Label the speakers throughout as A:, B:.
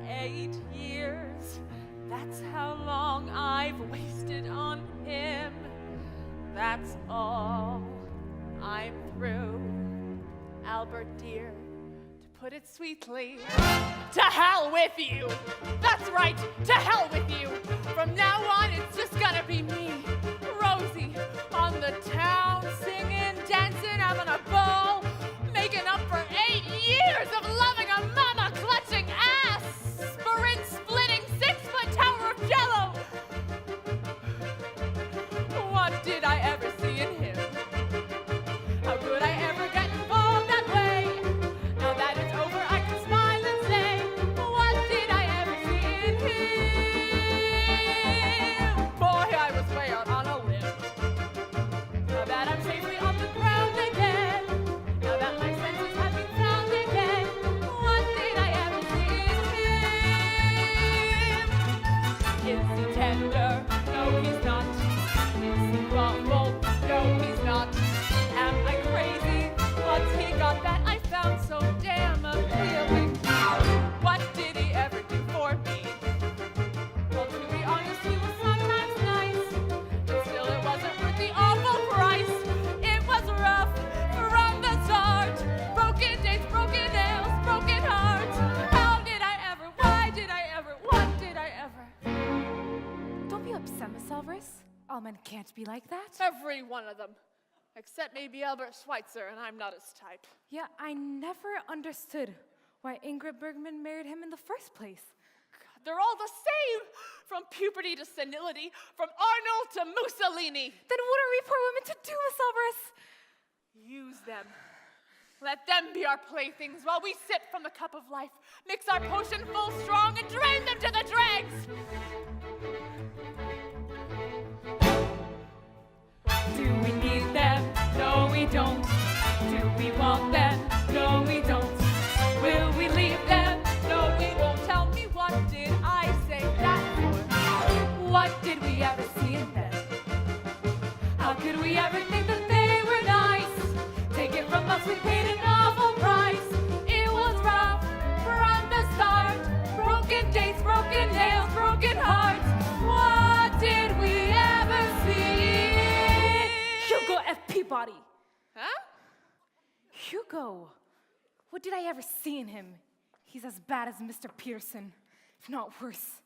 A: 8 years. That's how long I've wasted on him. That's all. I'm through. Albert dear, to put it sweetly, to hell with you. That's right, to hell with you. From now on, it's just gonna be me, Rosie, on the town, singing, dancing, having a ball, making up for 8 years of loving a mama clutching ass, sporin splitting 6-foot tower of jello. What did I ever see in him? How could I ever get involved that way? Now that it's over, I can smile and say, what did I ever see in him? Boy, I was way out on a limb. Now that I'm safely on the ground again, now that my senses have been found again, what did I ever see in him? Is he tender? No, he's not. Is he thoughtful? No, he's not. Am I crazy? What's he got that I found so damn appealing? What did he ever do for me? Well, to be honest, he was sometimes nice, but still it wasn't worth the awful price. It was rough from the start. Broken dates, broken nails, broken hearts. How did I ever? Why did I ever? What did I ever?
B: Don't be upset, Miss Alvarez. All men can't be like that.
A: Every one of them. Except maybe Albert Schweitzer, and I'm not his type.
B: Yeah, I never understood why Ingrid Bergman married him in the first place.
A: God, they're all the same! From puberty to senility, from Arnold to Mussolini.
B: Then what are we poor women to do, Miss Alvarez?
A: Use them. Let them be our playthings while we sip from the cup of life, mix our potion full strong, and drain them to the dregs! Do we need them? No, we don't. Do we want them? No, we don't. Will we leave them? No, we won't. Tell me, what did I say that for? What did we ever see in them? How could we ever think that they were nice? Take it from us, we paid an awful price. It was rough from the start. Broken dates, broken nails, broken hearts. What did we ever see?
B: Hugo F. Peabody.
A: Huh?
B: Hugo. What did I ever see in him? He's as bad as Mr. Peterson, if not worse.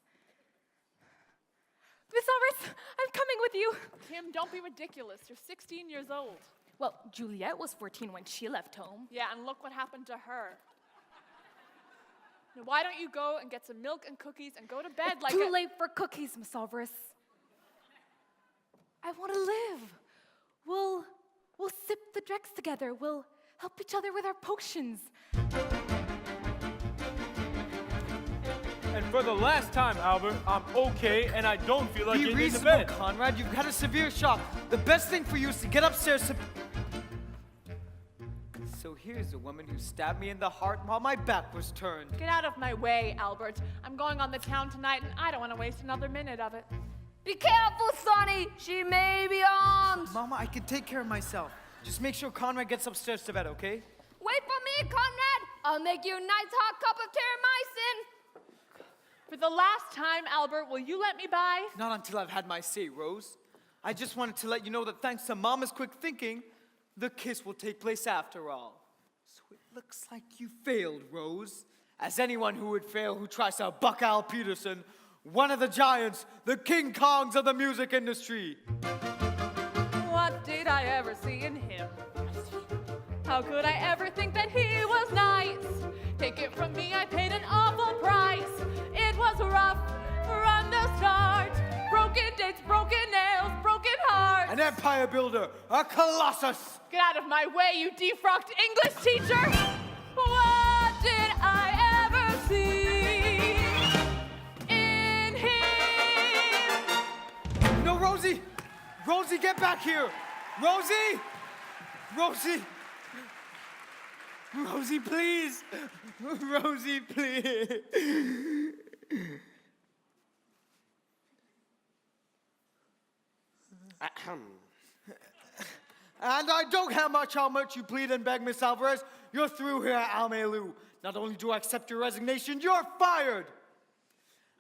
B: Miss Alvarez, I'm coming with you.
A: Kim, don't be ridiculous. You're 16 years old.
B: Well, Juliet was 14 when she left home.
A: Yeah, and look what happened to her. Now, why don't you go and get some milk and cookies and go to bed
B: It's
A: like
B: too late for cookies, Miss Alvarez. I want to live. We'll sip the dregs together. We'll help each other with our potions.
C: And for the last time, Albert, I'm okay and I don't feel like
D: Be
C: getting into
D: reasonable,
C: bed.
D: Conrad. You've had a severe shock. The best thing for you is to get upstairs. So here's a woman who stabbed me in the heart while my back was turned.
A: Get out of my way, Albert. I'm going on the town tonight, and I don't want to waste another minute of it.
E: Be careful, Sonny. She may be armed.
D: Mama, I can take care of myself. Just make sure Conrad gets upstairs to bed, okay?
E: Wait for me, Conrad. I'll make you a nice hot cup of terramycin.
A: For the last time, Albert, will you let me by?
D: Not until I've had my say, Rose. I just wanted to let you know that thanks to Mama's quick thinking, the kiss will take place after all. So it looks like you failed, Rose. As anyone who would fail who tries to buck Al Peterson, one of the giants, the King Kongs of the music industry.
A: What did I ever see in him? How could I ever think that he was nice? Take it from me, I paid an awful price. It was rough from the start. Broken dates, broken nails, broken hearts.
D: An empire builder, a colossus.
A: Get out of my way, you defrocked English teacher! What did I ever see in him?
D: No, Rosie! Rosie, get back here! Rosie! Rosie! Rosie, please! Rosie, please! And I don't care how much you plead and beg, Miss Alvarez. You're through here at Almelu. Not only do I accept your resignation, you're fired!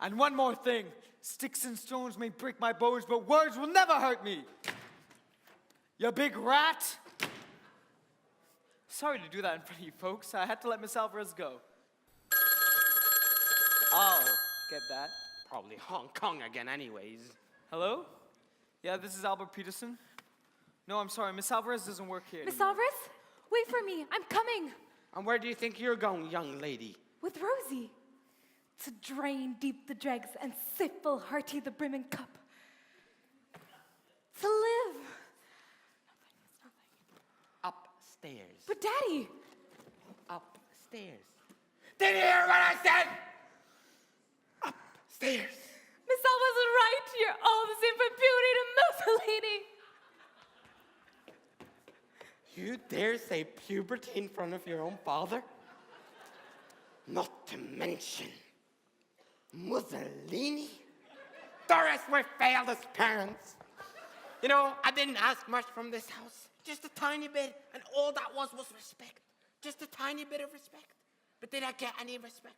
D: And one more thing. Sticks and stones may break my bones, but words will never hurt me. You big rat! Sorry to do that in front of you folks. I had to let Miss Alvarez go. I'll get that.
F: Probably Hong Kong again anyways.
D: Hello? Yeah, this is Albert Peterson. No, I'm sorry. Miss Alvarez doesn't work here
B: Miss
D: anymore.
B: Alvarez, wait for me. I'm coming.
F: And where do you think you're going, young lady?
B: With Rosie. To drain deep the dregs and sip full hearty the brimming cup. To live.
F: Upstairs.
B: But Daddy,
F: Upstairs. Did you hear what I said? Upstairs.
B: Miss Alvarez is right. You're all the same from Beauty to Mussolini.
F: You dare say puberty in front of your own father? Not to mention Mussolini. Doris, we failed as parents. You know, I didn't ask much from this house. Just a tiny bit, and all that was respect. Just a tiny bit of respect. But did I get any respect?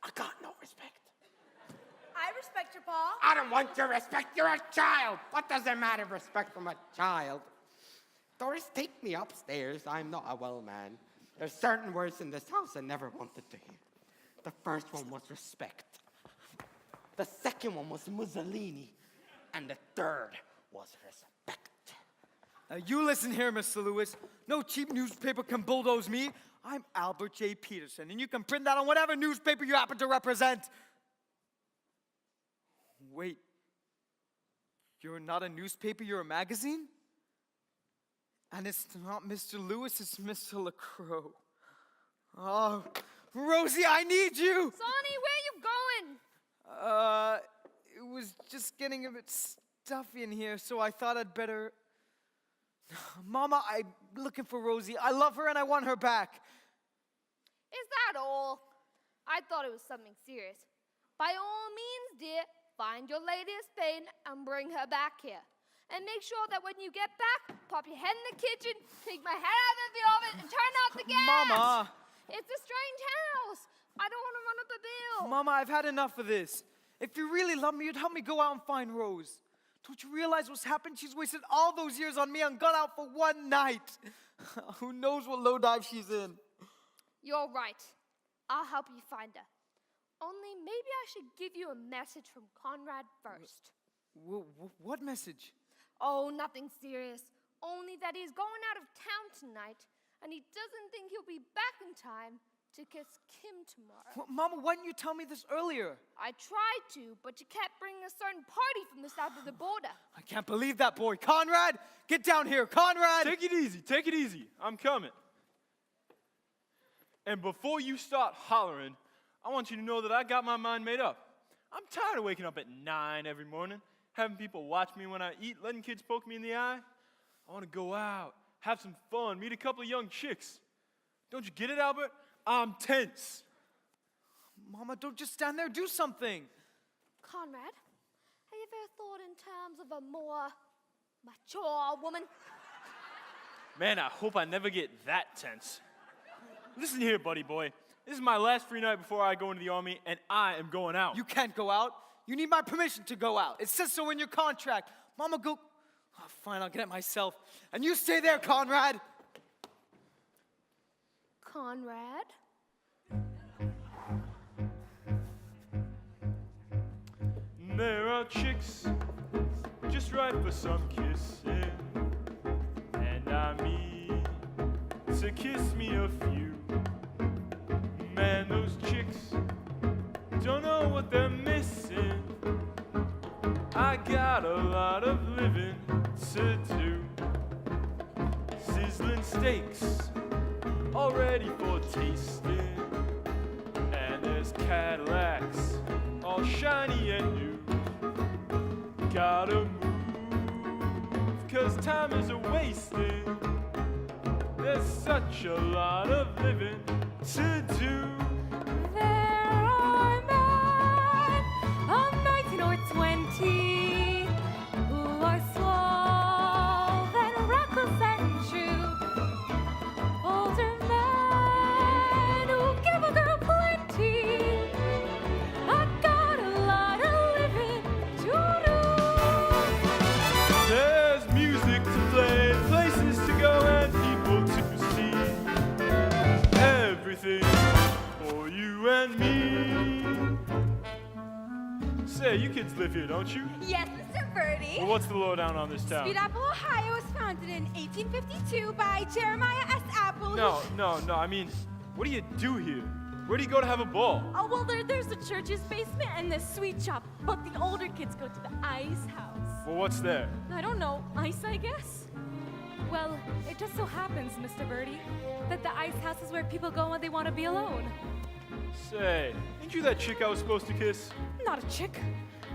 F: I got no respect.
E: I respect your pa.
F: I don't want your respect. You're a child. What does it matter, respect from a child? Doris, take me upstairs. I'm not a well man. There's certain words in this house I never wanted to hear. The first one was respect. The second one was Mussolini. And the third was respect.
D: Now you listen here, Mr. Lewis. No cheap newspaper can bulldoze me. I'm Albert J. Peterson, and you can print that on whatever newspaper you happen to represent. Wait. You're not a newspaper, you're a magazine? And it's not Mr. Lewis, it's Mr. LaCroix. Oh, Rosie, I need you!
E: Sonny, where you going?
D: It was just getting a bit stuffy in here, so I thought I'd better... Mama, I'm looking for Rosie. I love her and I want her back.
E: Is that all? I thought it was something serious. By all means, dear, find your lady of Spain and bring her back here. And make sure that when you get back, pop your head in the kitchen, take my head out of the oven, and turn out the gas.
D: Mama!
E: It's a strange house. I don't want to run up a bill.
D: Mama, I've had enough of this. If you really love me, you'd help me go out and find Rose. Don't you realize what's happened? She's wasted all those years on me and gone out for one night. Who knows what low dive she's in?
E: You're right. I'll help you find her. Only maybe I should give you a message from Conrad first.
D: What message?
E: Oh, nothing serious. Only that he's going out of town tonight, and he doesn't think he'll be back in time to kiss Kim tomorrow.
D: Well, Mama, why didn't you tell me this earlier?
E: I tried to, but you kept bringing a certain party from the south of the border.
D: I can't believe that boy. Conrad, get down here. Conrad!
C: Take it easy, take it easy. I'm coming. And before you start hollering, I want you to know that I got my mind made up. I'm tired of waking up at 9 every morning, having people watch me when I eat, letting kids poke me in the eye. I want to go out, have some fun, meet a couple of young chicks. Don't you get it, Albert? I'm tense.
D: Mama, don't just stand there. Do something.
E: Conrad, have you ever thought in terms of a more mature woman?
C: Man, I hope I never get that tense. Listen here, buddy boy. This is my last free night before I go into the army, and I am going out.
D: You can't go out. You need my permission to go out. It says so in your contract. Mama, go... Oh, fine, I'll get it myself. And you stay there, Conrad.
E: Conrad?
C: There are chicks just right for some kissing, and I mean to kiss me a few. Man, those chicks don't know what they're missing. I got a lot of living to do. Sizzling steaks all ready for tasting, and there's Cadillacs all shiny and new. Gotta move, 'cause time is a-wasting. There's such a lot of living to do.
B: there are men of 19 or 20 who are suave and reckless and true. Older men who give a
C: Say, you kids live here, don't you?
G: Yes, Mr. Birdie.
C: Well, what's the lowdown on this town?
G: Sweet Apple, Ohio was founded in 1852 by Jeremiah S. Apple.
C: No. I mean, what do you do here? Where do you go to have a ball?
H: Oh, well, there's the church's basement and the sweet shop, but the older kids go to the ice house.
C: Well, what's there?
H: I don't know, ice, I guess?
B: Well, it just so happens, Mr. Birdie, that the ice house is where people go when they want to be alone.
C: Say, ain't you that chick I was supposed to kiss?
B: Not a chick.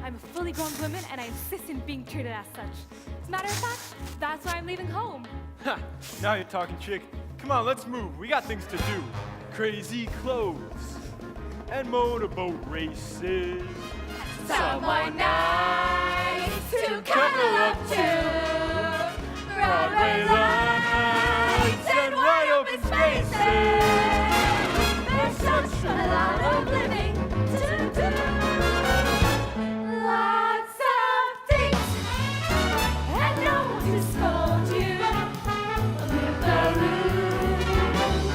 B: I'm a fully grown woman, and I insist in being treated as such. As a matter of fact, that's why I'm leaving home.
C: Ha! Now you're talking, chick. Come on, let's move. We got things to do. Crazy clothes and motorboat races.
A: Someone nice to cuddle up to. Broadway lights and wide open spaces. There's such a lot of living to do. Lots of things and no one to scold you. Live the room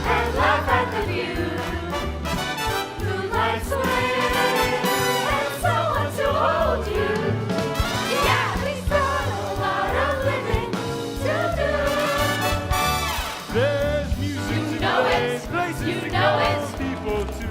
A: and laugh at the view. Moonlight swing and someone to hold you. Yeah, we've got a lot of living to do.
C: There's music
A: You
C: to
A: know
C: play,
A: it.
C: places
A: You
C: to
A: know
C: go,
A: it.
C: people to see.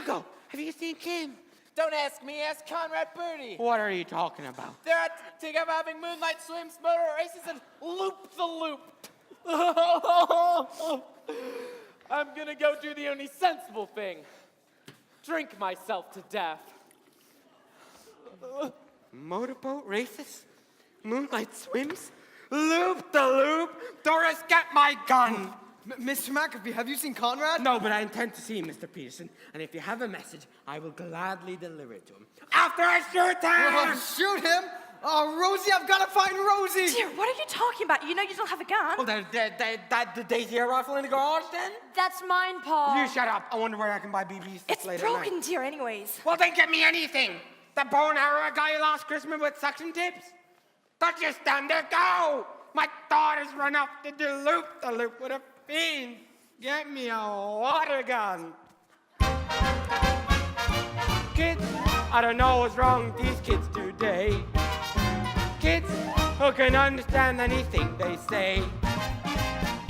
F: Hugo, have you seen Kim?
I: Don't ask me, ask Conrad Birdie.
F: What are you talking about?
I: They're together having moonlight swims, motor races, and loop the loop. I'm gonna go do the only sensible thing. Drink myself to death.
F: Motorboat races? Moonlight swims? Loop-the-loop? Doris, get my gun!
D: Mr. McAfee, have you seen Conrad?
F: No, but I intend to see him, Mr. Peterson. And if you have a message, I will gladly deliver it to him. After I shoot
D: Oh,
F: him!
D: shoot him? Oh, Rosie, I've got to find Rosie.
H: Dear, what are you talking about? You know you don't have a gun.
F: Oh, the Daisy air rifle in the garage, then?
H: That's mine, Paul.
F: You shut up. I wonder where I can buy BBs
H: It's
F: late at
H: broken,
F: night.
H: dear, anyways.
F: Well, then get me anything. The bow and arrow I got you last Christmas with suction tips? Don't you stand there, go! My daughter's run off to do loop-the-loop with a fiend. Get me a water gun. Kids, I don't know what's wrong with these kids today. Kids who can understand anything they say.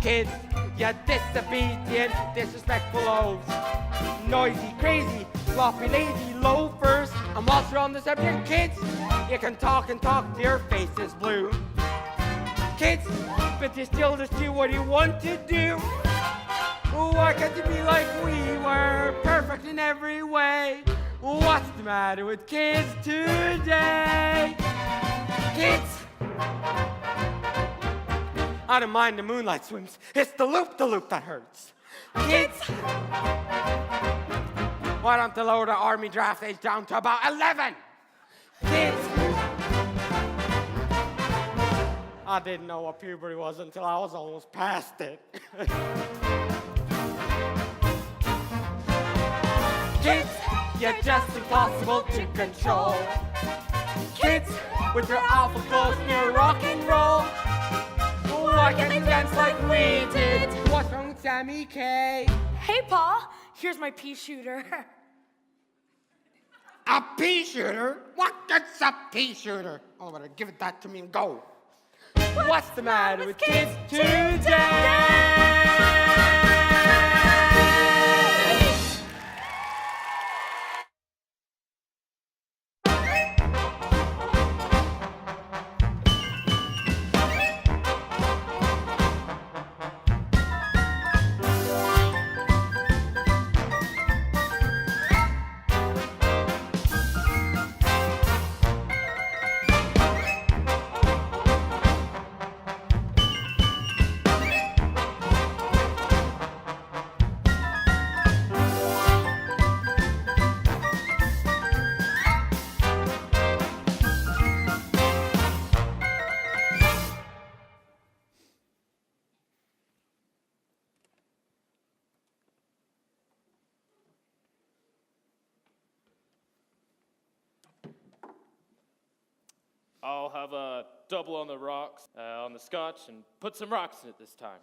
F: Kids, you disobedient, disrespectful oafs. Noisy, crazy, sloppy, lazy loafers. And whilst you're on the subject, kids, you can talk and talk till your face is blue. Kids, but you still just do what you want to do. Why can't you be like we were, perfect in every way? What's the matter with kids today? Kids! I don't mind the moonlight swims. It's the loop that hurts. Kids! Why don't they lower the army draft age down to about 11? Kids! I didn't know what puberty was until I was almost past it. Kids, you're just impossible to control. Kids, with your alpha clothes and your rock and roll. Why can't you dance like we did? What's wrong with Sammy K?
H: Hey, Paul, here's my pea shooter.
F: A pea shooter? What? That's a pea shooter. Oh, better give it that to me and go. What's the matter with kids today?
C: I'll have a double on the rocks, on the scotch, and put some rocks in it this time.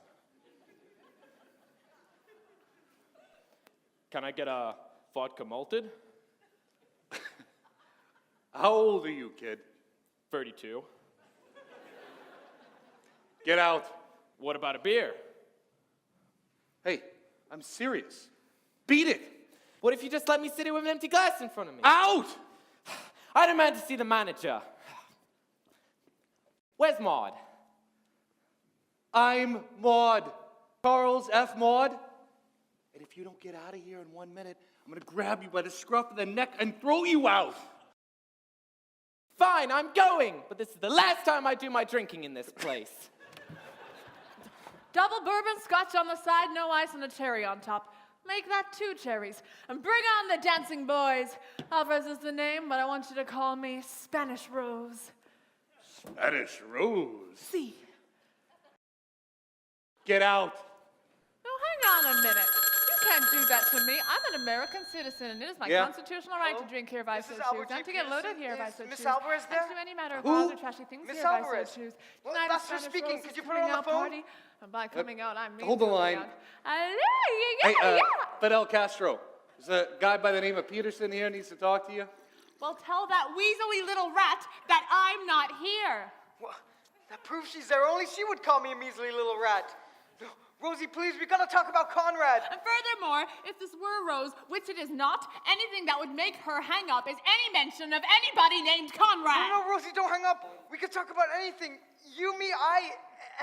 C: Can I get a vodka malted?
J: How old are you, kid?
C: 32.
J: Get out.
C: What about a beer?
J: Hey, I'm serious. Beat it.
I: What if you just let me sit here with an empty glass in front of me?
J: Out!
I: I demand to see the manager. Where's Maud?
J: I'm Maud. Charles F. Maud. And if you don't get out of here in 1 minute, I'm gonna grab you by the scruff of the neck and throw you out.
I: Fine, I'm going, but this is the last time I do my drinking in this place.
A: Double bourbon, scotch on the side, no ice, and a cherry on top. Make that 2 cherries. And bring on the dancing boys. Alvarez is the name, but I want you to call me Spanish Rose.
J: Spanish Rose.
A: See.
J: Get out.
A: Now, hang on a minute. You can't do that to me. I'm an American citizen, and it is my constitutional right to drink here if I so choose. And to get loaded here if I so choose.
D: Miss Alvarez there?
A: And to any matter of
J: Who?
A: other trashy things
D: Miss
A: here if I
D: Alvarez.
A: so choose.
D: Well,
A: Tonight
D: that's
A: is
D: her
A: Spanish
D: speaking.
A: Rose's
D: Could you put her on
A: coming
D: the
A: out
D: phone?
A: party. And by coming out, I mean
J: Hold the
A: coming
J: line.
A: out. Hello, yeah.
J: Fidel Castro. There's a guy by the name of Peterson here needs to talk to you.
A: Well, tell that weaselly little rat that I'm not here.
D: Well, that proves she's there. Only she would call me a measly little rat. No, Rosie, please, we gotta talk about Conrad.
A: And furthermore, if this were Rose, which it is not, anything that would make her hang up is any mention of anybody named Conrad.
D: No, Rosie, don't hang up. We could talk about anything. You, me, I,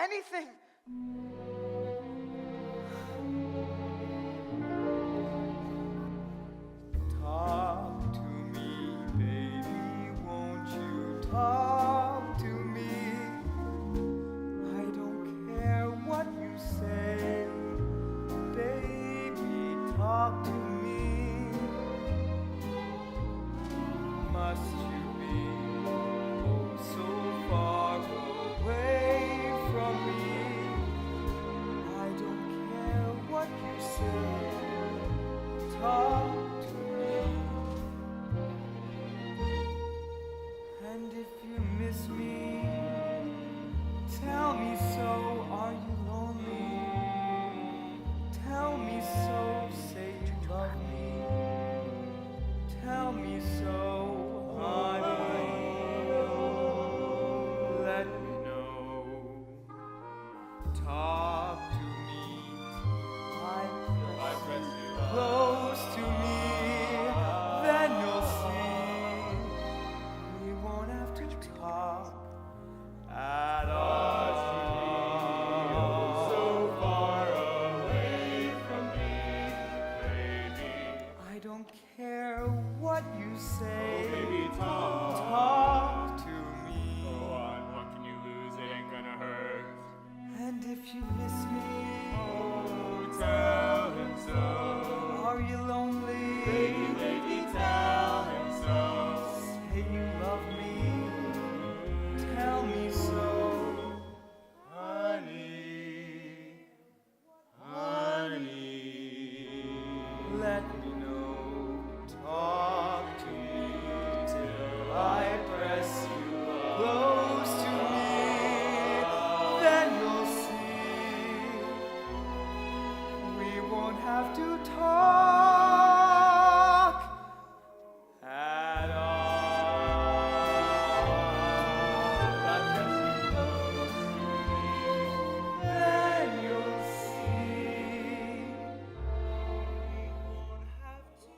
D: anything. Talk to me, baby, won't you talk to me? I don't care what you say, baby, talk to me. Must you be oh so far away from me? I don't care what you say, talk to me. And if you miss me, tell me so. Are you lonely? Tell me so. Say you love me. Tell me so, honey. Let me know. Talk to me. I press you close to me. Then you'll see we won't have to talk at all. So far away from me, baby. I don't care what you say. Oh, baby, talk to me.
C: Go on, what can you lose? It ain't gonna hurt.
D: And if you miss me,
C: Oh, tell him so.
D: are you lonely?
C: Baby, baby, tell him so.
D: Say you love me. Tell me so.
C: Honey, honey.
D: Let me know. Talk to me till I press you close to me. Then you'll see we won't have to talk at all. I press you close to me. Then you'll see we won't have to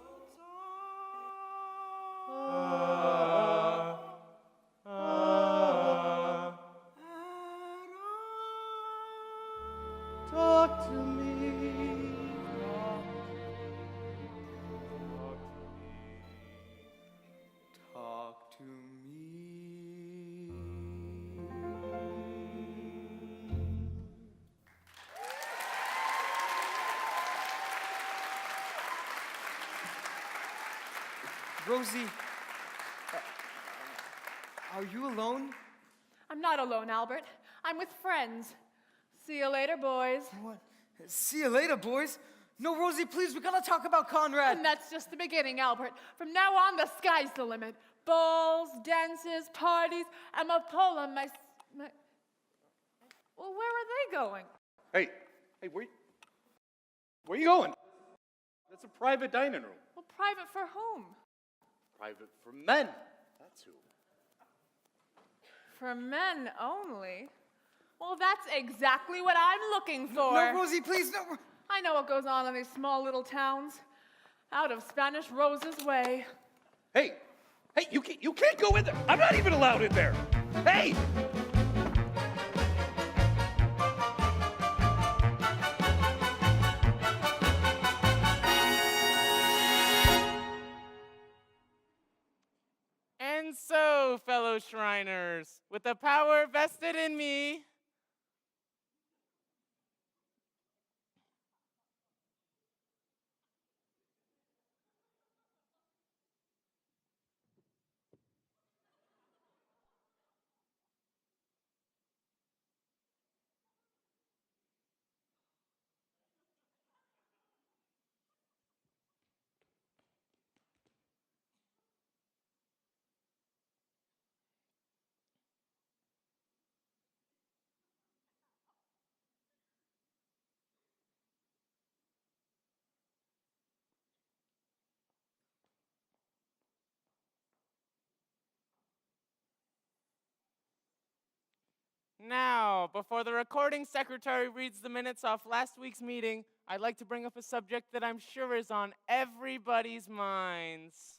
D: talk to me. Talk to me. Rosie, are you alone?
A: I'm not alone, Albert. I'm with friends. See you later, boys.
D: What? See you later, boys. No, Rosie, please, we gotta talk about Conrad.
A: And that's just the beginning, Albert. From now on, the sky's the limit. Balls, dances, parties, Amapola, my... Well, where are they going?
J: Hey, where you going? That's a private dining room.
A: Well, private for whom?
J: Private for men. That's who.
A: For men only? Well, that's exactly what I'm looking for.
D: No, Rosie, please, no.
A: I know what goes on in these small little towns. Out of Spanish Rose's way.
J: Hey, you can't go in there. I'm not even allowed in there. Hey!
I: And so, fellow Shriners, with the power vested in me, Now, before the recording secretary reads the minutes off last week's meeting, I'd like to bring up a subject that I'm sure is on everybody's minds.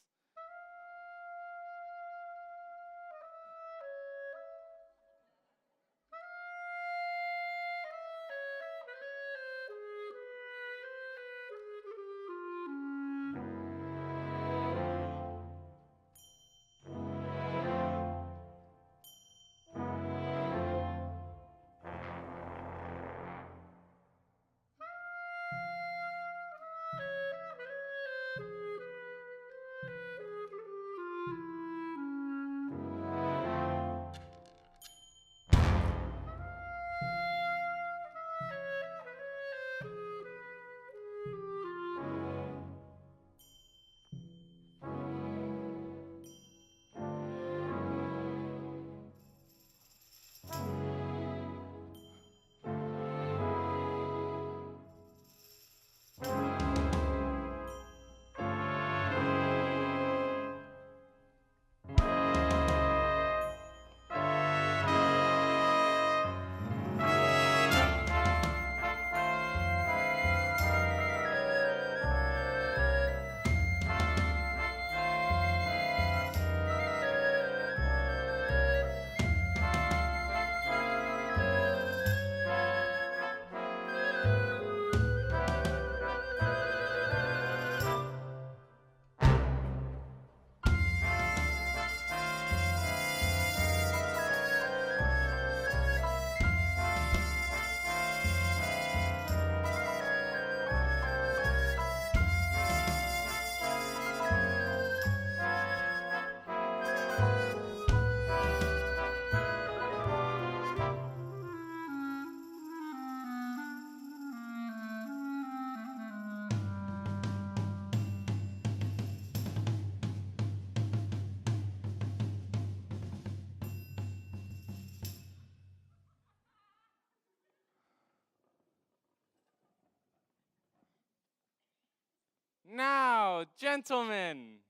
I: Now, gentlemen.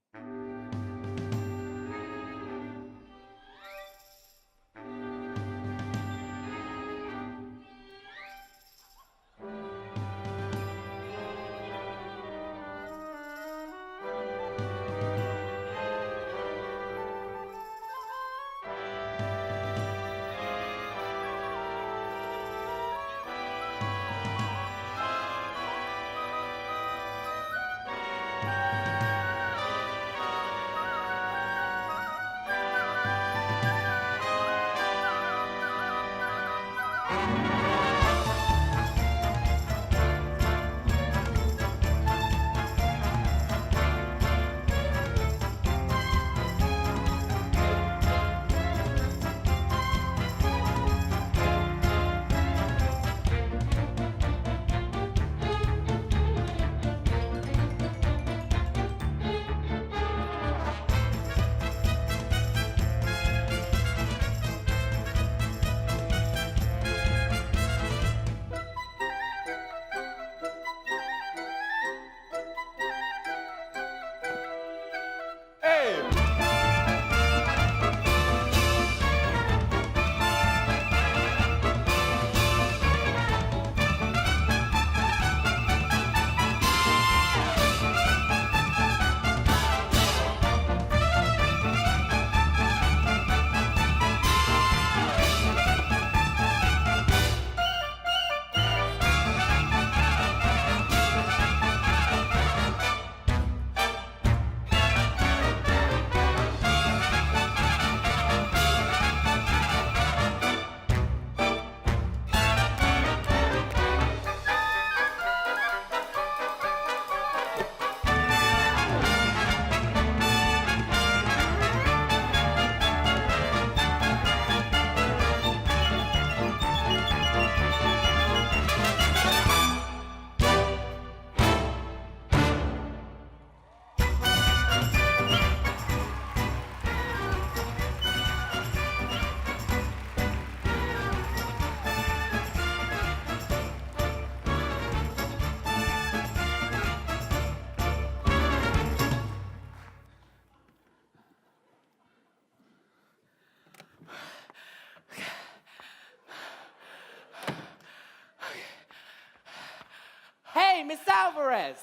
I: Hey, Miss Alvarez!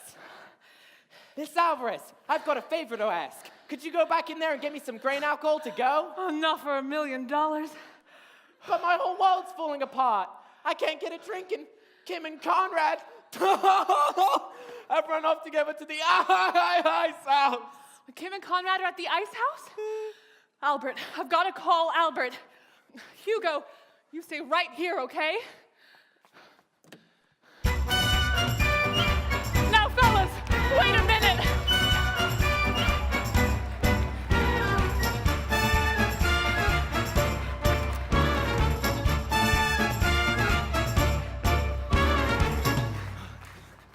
I: Miss Alvarez, I've got a favor to ask. Could you go back in there and get me some grain alcohol to go?
A: Oh, not for $1 million.
I: But my whole world's falling apart. I can't get a drink, and Kim and Conrad have run off together to the ice house.
A: Kim and Conrad are at the ice house? Albert, I've got to call Albert. Hugo, you stay right here, okay? Now, fellas, wait a minute.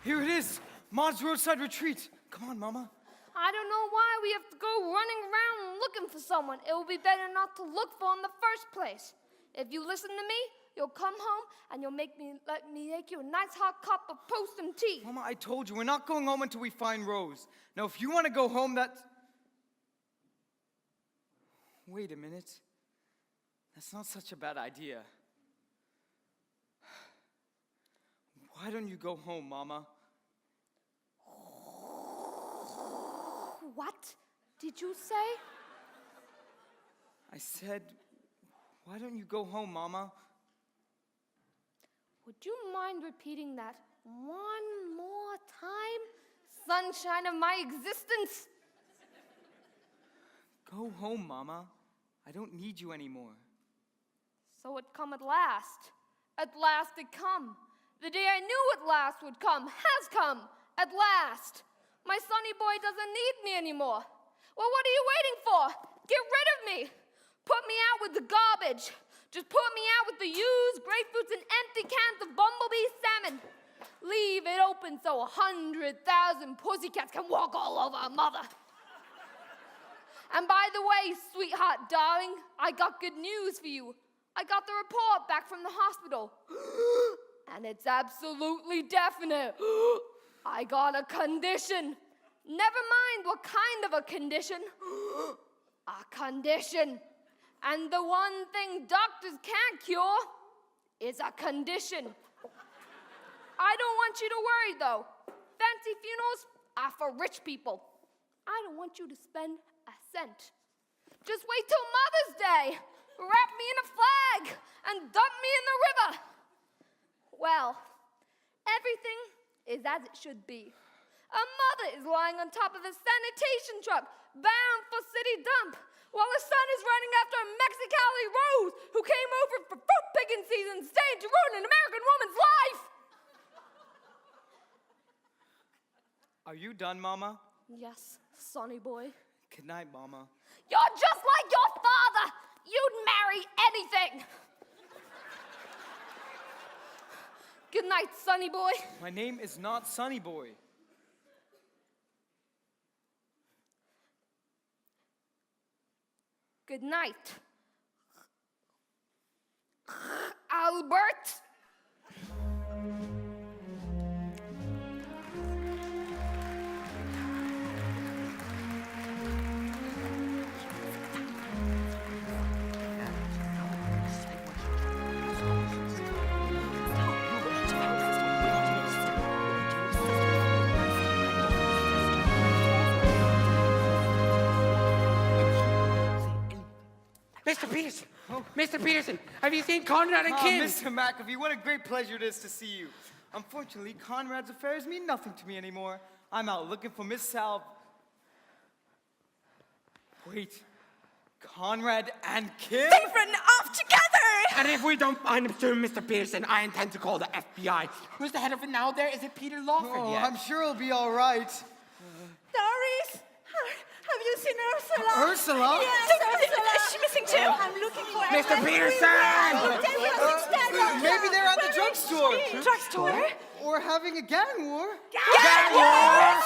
D: Here it is, Maud's roadside retreat. Come on, Mama.
E: I don't know why we have to go running around looking for someone. It will be better not to look for in the first place. If you listen to me, you'll come home and you'll let me make you a nice hot cup of toast and tea.
D: Mama, I told you, we're not going home until we find Rose. Now, if you want to go home, Wait a minute. That's not such a bad idea. Why don't you go home, Mama?
E: What did you say?
D: I said, why don't you go home, Mama?
E: Would you mind repeating that one more time? Sunshine of my existence.
D: Go home, Mama. I don't need you anymore.
E: So it come at last. At last it come. The day I knew at last would come has come. At last. My sonny boy doesn't need me anymore. Well, what are you waiting for? Get rid of me. Put me out with the garbage. Just put me out with the used grapefruits and empty cans of bumblebee salmon. Leave it open so 100,000 pussycats can walk all over a mother. And by the way, sweetheart, darling, I got good news for you. I got the report back from the hospital. And it's absolutely definite. I got a condition. Never mind what kind of a condition. A condition. And the one thing doctors can't cure is a condition. I don't want you to worry, though. Fancy funerals are for rich people. I don't want you to spend a cent. Just wait till Mother's Day. Wrap me in a flag and dump me in the river. Well, everything is as it should be. A mother is lying on top of a sanitation truck, bound for city dump, while her son is running after a Mexicali Rose who came over for fruit picking season, staying to ruin an American woman's life.
D: Are you done, Mama?
E: Yes, sonny boy.
D: Good night, Mama.
E: You're just like your father. You'd marry anything. Good night, sonny boy.
D: My name is not Sonny Boy.
E: Good night, Albert.
F: Mr. Peterson! Mr. Peterson, have you seen Conrad and Kim?
D: Mr. McAfee, what a great pleasure it is to see you. Unfortunately, Conrad's affairs mean nothing to me anymore. I'm out looking for Miss Sal. Wait, Conrad and Kim?
H: They've run off together!
F: And if we don't find him soon, Mr. Peterson, I intend to call the FBI. Who's the head of it now there? Is it Peter Lawford
D: Oh,
F: yet?
D: I'm sure it'll be all right.
G: Doris, have you seen Ursula?
D: Ursula?
G: Yes, Ursula.
H: Is she missing too?
G: I'm looking for her.
F: Mr. Peterson!
D: Maybe they're at the drugstore.
H: Drugstore?
D: Or having a gang war.
F: Gang wars!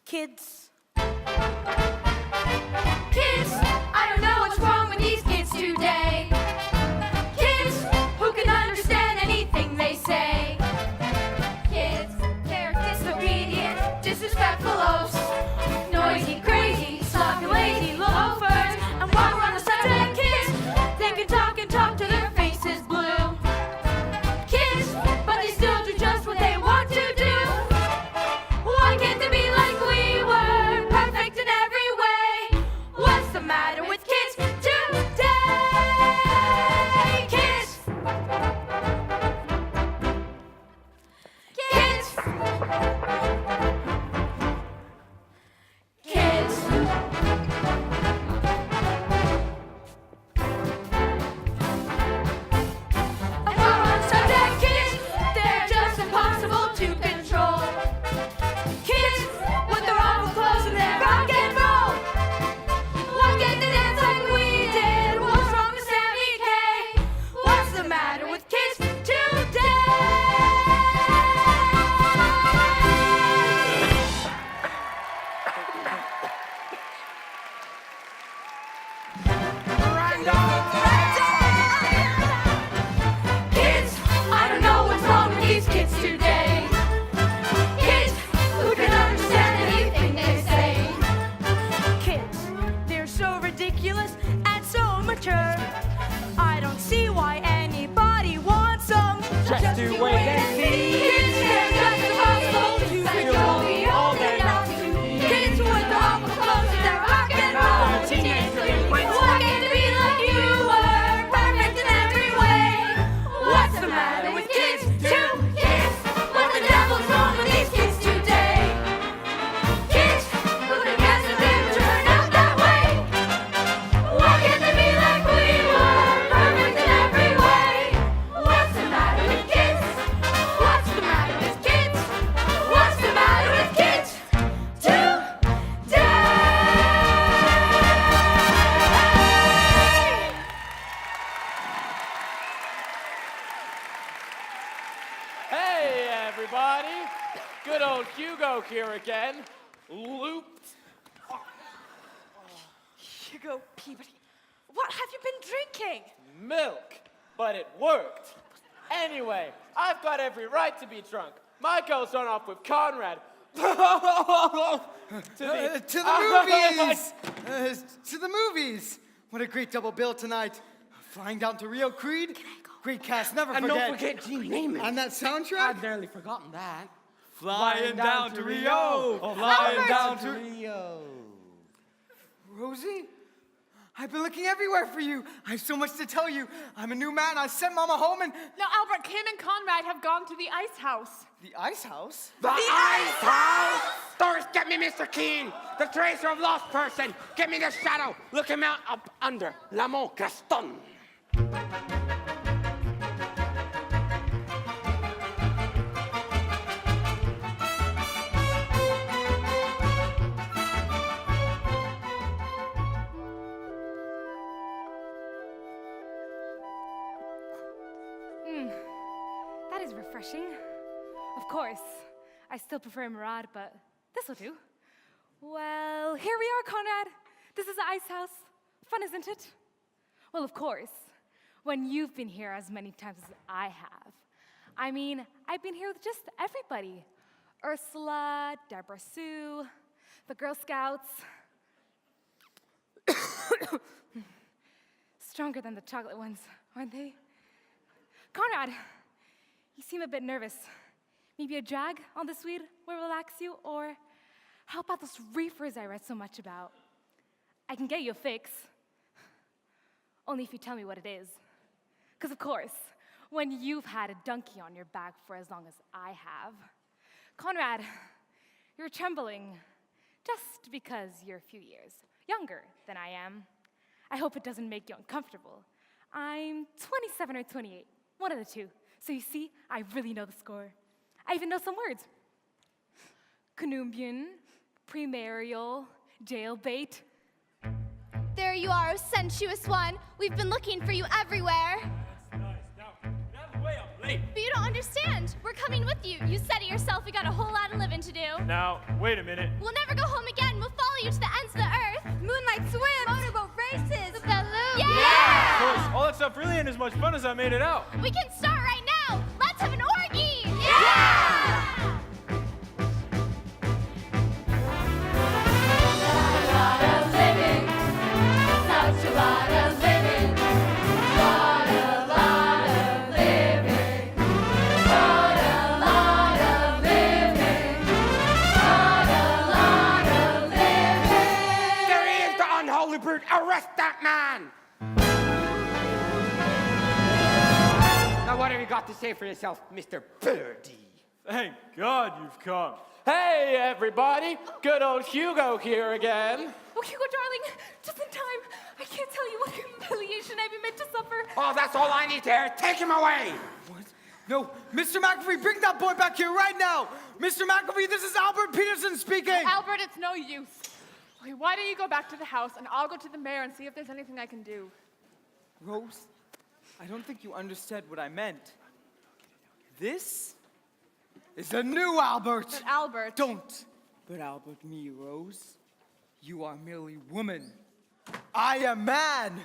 H: Kids.
E: Kids, I don't know what's wrong with these kids today. Kids who can understand anything they say. Kids, they're disobedient, disrespectful oafs, noisy, crazy, sloppy, lazy loafers, and while we're on a Saturday
F: just to wait and see.
E: Kids care just impossible to control the old and out to kids with the awful clothes and their rock and roll. Teenage delinquents looking to be like you were, perfect in every way. What's the matter with kids? Two kids. What the devil's wrong with these kids today? Kids who could guess that they would turn out that way. Why can't they be like we were, perfect in every way? What's the matter with kids? What's the matter with kids? What's the matter with kids today?
I: Hey, everybody. Good old Hugo here again. Looped.
H: Hugo Peabody, what have you been drinking?
I: Milk. But it worked. Anyway, I've got every right to be drunk. My girl's run off with Conrad.
D: To the movies! To the movies! What a great double bill tonight. Flying down to Rio Creed. Great cast, never
F: And
D: forget.
F: don't forget Gene Naiman.
D: And that soundtrack?
F: I'd nearly forgotten that.
D: Flying down to Rio. Flying down to
F: Rio.
D: Rosie? I've been looking everywhere for you. I have so much to tell you. I'm a new man. I sent Mama home and...
A: Now, Albert, Kim and Conrad have gone to the ice house.
D: The ice house?
F: The Ice House! Doris, get me Mr. Keene, the tracer of lost person. Get me the shadow. Look him out up under La Mont Gaston.
B: That is refreshing. Of course, I still prefer Murad, but this will do. Well, here we are, Conrad. This is the ice house. Fun, isn't it? Well, of course, when you've been here as many times as I have. I mean, I've been here with just everybody. Ursula, Deborah Sue, the Girl Scouts. Stronger than the chocolate ones, aren't they? Conrad, you seem a bit nervous. Maybe a drag on the Swede will relax you, or how about those reefers I read so much about? I can get you a fix. Only if you tell me what it is. Because of course, when you've had a donkey on your back for as long as I have. Conrad, you're trembling just because you're a few years younger than I am. I hope it doesn't make you uncomfortable. I'm 27 or 28, one of the two. So you see, I really know the score. I even know some words. Conumbian, premarial, jailbait.
E: There you are, oh sensuous one. We've been looking for you everywhere.
C: Nice. Now, get out of the way, I'm late.
E: But you don't understand. We're coming with you. You said it yourself, we got a whole lot of living to do.
C: Now, wait a minute.
E: We'll never go home again. We'll follow you to the ends of the earth. Moonlight swims. Motorboat races. The balloon.
C: Of course, all that stuff really ain't as much fun as I made it out.
E: We can start right now. Let's have an orgy. Yeah!
F: There he is, the unholy brute. Arrest that man. Now, what have you got to say for yourself, Mr. Birdie?
C: Thank God you've come.
I: Hey, everybody. Good old Hugo here again.
B: Oh, Hugo, darling, just in time. I can't tell you what humiliation I've been made to suffer.
F: Oh, that's all I need to hear. Take him away.
D: What? No, Mr. McAfee, bring that boy back here right now. Mr. McAfee, this is Albert Peterson speaking.
A: Albert, it's no use. Okay, why don't you go back to the house and I'll go to the mayor and see if there's anything I can do.
D: Rose, I don't think you understood what I meant. This is a new Albert.
A: But Albert.
D: Don't but Albert me, Rose. You are merely woman. I am man.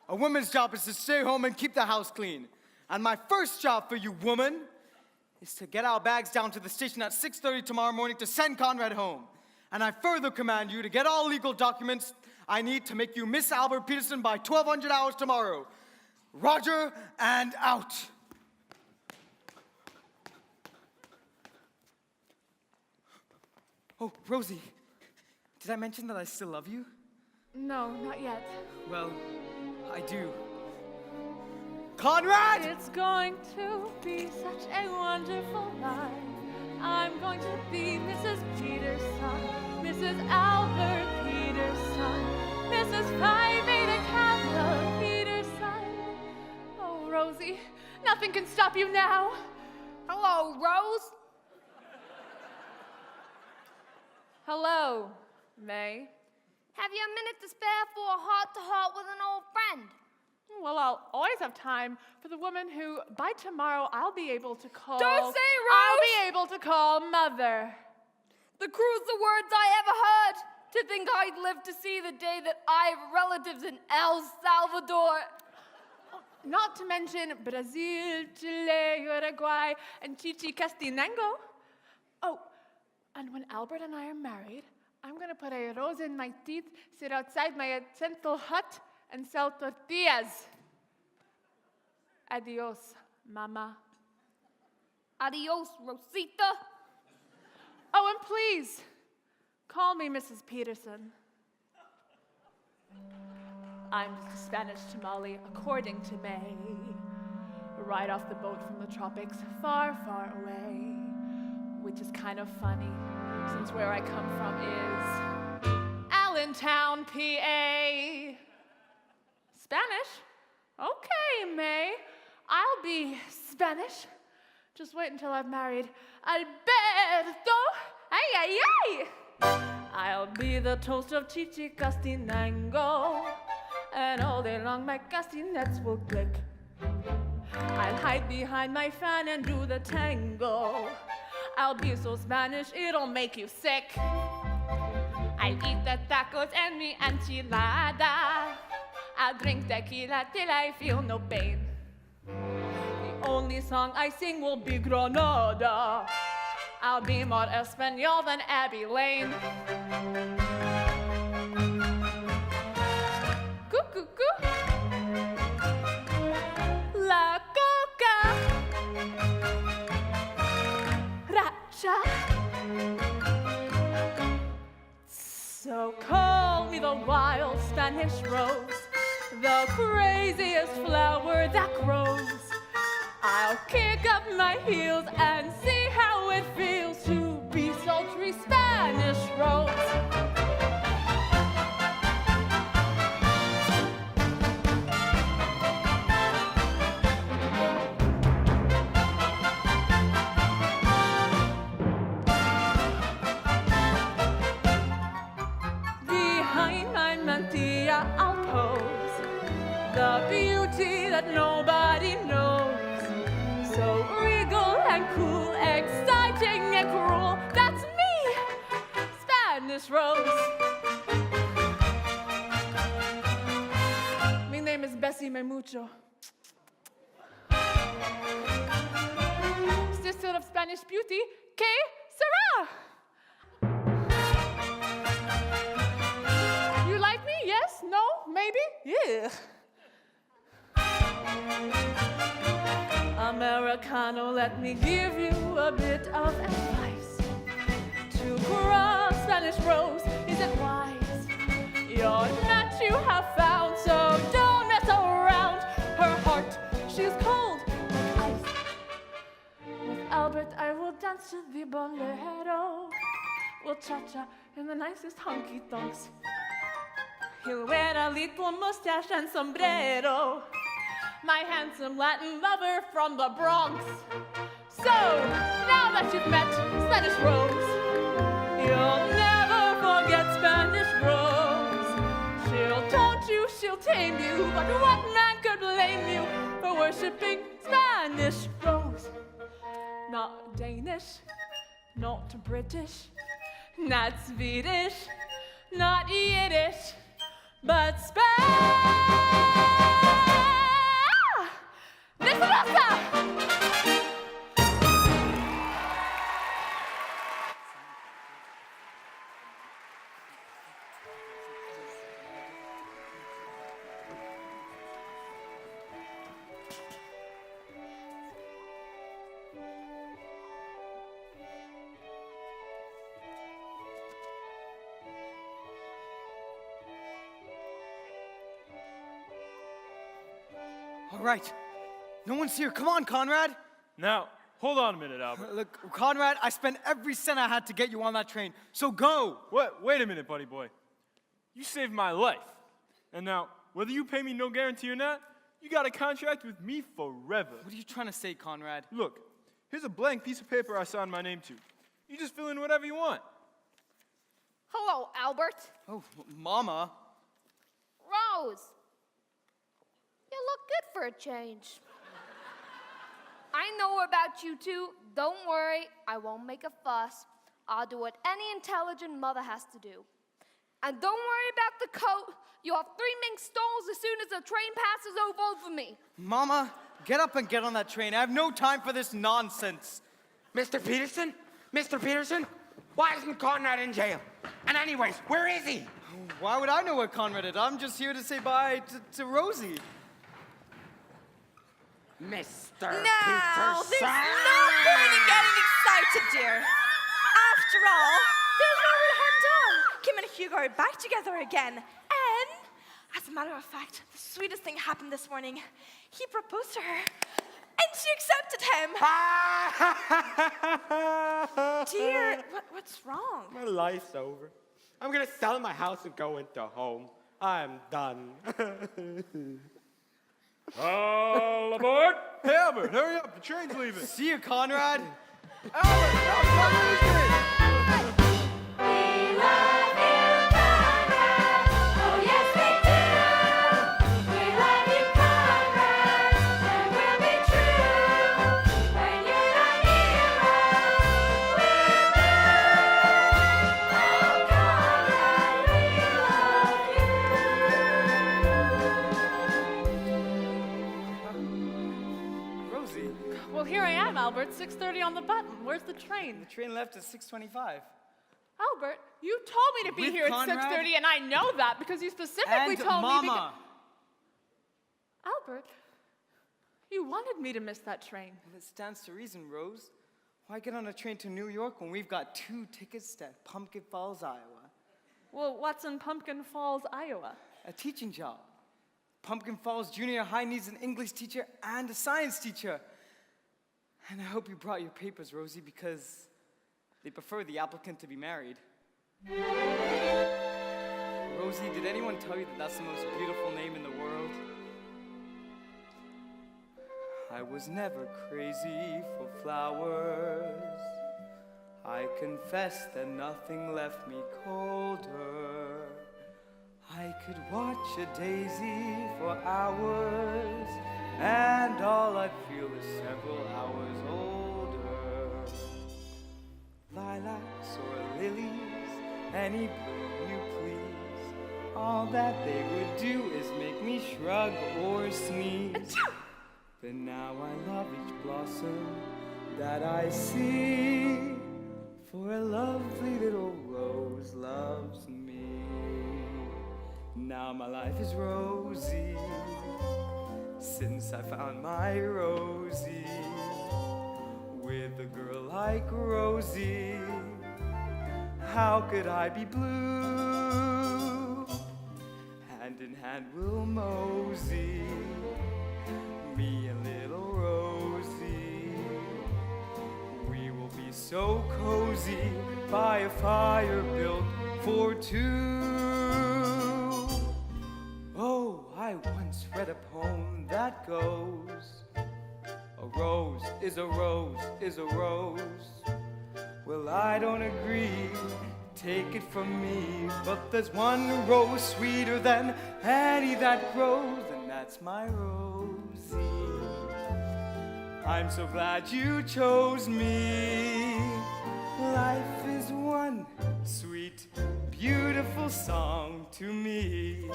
D: A woman's job is to stay home and keep the house clean. And my first job for you, woman, is to get our bags down to the station at 6:30 tomorrow morning to send Conrad home. And I further command you to get all legal documents I need to make you Miss Albert Peterson by 1200 hours tomorrow. Roger, and out. Oh, Rosie, did I mention that I still love you?
A: No, not yet.
D: Well, I do. Conrad!
A: It's going to be such a wonderful life. I'm going to be Mrs. Peterson, Mrs. Albert Peterson, Mrs. Phi Beta Kappa Peterson. Oh, Rosie, nothing can stop you now.
E: Hello, Rose.
A: Hello, May.
E: Have you a minute to spare for a heart-to-heart with an old friend?
A: Well, I'll always have time for the woman who, by tomorrow, I'll be able to call...
E: Don't say
A: I'll
E: Rose!
A: be able to call Mother.
E: The cruelest words I ever heard. To think I'd live to see the day that I have relatives in El Salvador.
A: Not to mention Brazil, Chile, Uruguay, and Chichicastenango. Oh, and when Albert and I are married, I'm going to put a rose in my teeth, sit outside my central hut, and sell tortillas. Adios, Mama.
E: Adios, Rosita.
A: Oh, and please, call me Mrs. Peterson. I'm just a Spanish tamale, according to May. Right off the boat from the tropics, far, far away. Which is kind of funny, since where I come from is Allentown, PA. Spanish? Okay, May. I'll be Spanish. Just wait until I've married Alberto. Ay, ay, ay. I'll be the toast of Chichicastenango. And all day long my castanets will click. I'll hide behind my fan and do the tango. I'll be so Spanish, it'll make you sick. I'll eat the tacos and mi enchilada. I'll drink tequila till I feel no pain. The only song I sing will be Granada. I'll be more Espanol than Abbey Lane. Coo, coo, coo. La coca. Racha. So call me the wild Spanish rose, the craziest flower that grows. I'll kick up my heels and see how it feels to be sultry Spanish rose. Behind my mantilla I'll pose, the beauty that nobody knows. So regal and cool, exciting and cruel, that's me, Spanish Rose. My name is Bessie Memucho. Sister of Spanish beauty, que sera? You like me? Yes? No? Maybe? Yeah. Americano, let me give you a bit of advice. To cross Spanish Rose, is it wise? Your match you have found, so don't mess around. Her heart, she's cold like ice. With Albert, I will dance to the bolero. We'll cha-cha in the nicest honky-tonks. He'll wear a little mustache and sombrero. My handsome Latin lover from the Bronx. So, now that you've met Spanish Rose, you'll never forget Spanish Rose. She'll taunt you, she'll tame you, but what man could blame you for worshipping Spanish Rose? Not Danish, not British, not Swedish, not Yiddish, but Spanish.
D: All right. No one's here. Come on, Conrad.
C: Now, hold on a minute, Albert.
D: Look, Conrad, I spent every cent I had to get you on that train. So go.
C: Wait a minute, buddy boy. You saved my life. And now, whether you pay me no guarantee or not, you got a contract with me forever.
D: What are you trying to say, Conrad?
C: Look, here's a blank piece of paper I signed my name to. You just fill in whatever you want.
E: Hello, Albert.
D: Oh, Mama.
E: Rose. You look good for a change. I know about you two. Don't worry, I won't make a fuss. I'll do what any intelligent mother has to do. And don't worry about the coat. You'll have 3 mink stoles as soon as the train passes over me.
D: Mama, get up and get on that train. I have no time for this nonsense.
F: Mr. Peterson? Mr. Peterson? Why isn't Conrad in jail? And anyways, where is he?
D: Why would I know where Conrad is? I'm just here to say bye to Rosie.
F: Mr.
H: Now,
F: Peterson!
H: there's no point in getting excited, dear. After all, there's no real harm done. Kim and Hugo are back together again. And, as a matter of fact, the sweetest thing happened this morning. He proposed to her, and she accepted him. Dear, what's wrong?
F: My life's over. I'm gonna sell my house and go into home. I'm done.
C: All aboard! Hey, Albert, hurry up. The train's leaving.
D: See you, Conrad.
C: Albert, no, stop racing!
D: Rosie,
A: Well, here I am, Albert. 6:30 on the button. Where's the train?
D: the train left at 6:25.
A: Albert, you told me to be
D: With
A: here
D: Conrad?
A: at 6:30, and I know that because you specifically
D: And
A: told me.
D: Mama.
A: Albert, you wanted me to miss that train.
D: Well, it stands to reason, Rose. Why get on a train to New York when we've got 2 tickets to Pumpkin Falls, Iowa?
A: Well, what's in Pumpkin Falls, Iowa?
D: A teaching job. Pumpkin Falls Junior High needs an English teacher and a science teacher. And I hope you brought your papers, Rosie, because they prefer the applicant to be married. Rosie, did anyone tell you that that's the most beautiful name in the world? I was never crazy for flowers. I confess that nothing left me colder. I could watch a daisy for hours, and all I'd feel is several hours older. Lilacs or lilies, any bloom you please. All that they would do is make me shrug or sneeze. But now I love each blossom that I see, for a lovely little rose loves me. Now my life is rosy, since I found my Rosie. With a girl like Rosie, how could I be blue? Hand in hand we'll mosey, me and little Rosie. We will be so cozy by a fire built for 2. Oh, I once read a poem that goes, a rose is a rose is a rose. Well, I don't agree, take it from me, but there's one rose sweeter than any that grows, and that's my Rosie. I'm so glad you chose me. Life is one sweet, beautiful song to me.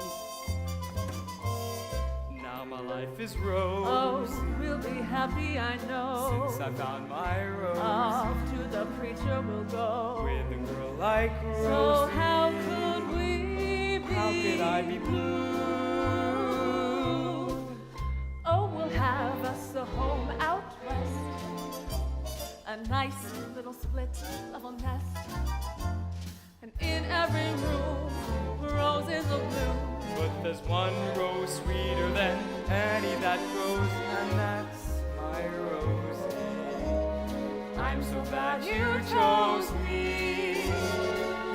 D: Now my life is rose.
A: Oh, we'll be happy, I know.
D: Since I found my Rosie.
A: Off to the preacher we'll go.
D: With a girl like Rosie.
A: So how could we be?
D: How could I be blue?
A: Oh, we'll have us a home out west, a nice little split of a nest, and in every room roses will bloom.
C: But there's one rose sweeter than any that grows, and that's my Rosie. I'm so glad you chose me.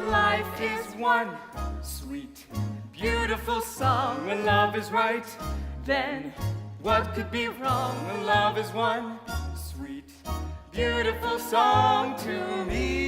C: Life is one sweet, beautiful song. When love is right, then what could be wrong? When love is one sweet, beautiful song to me.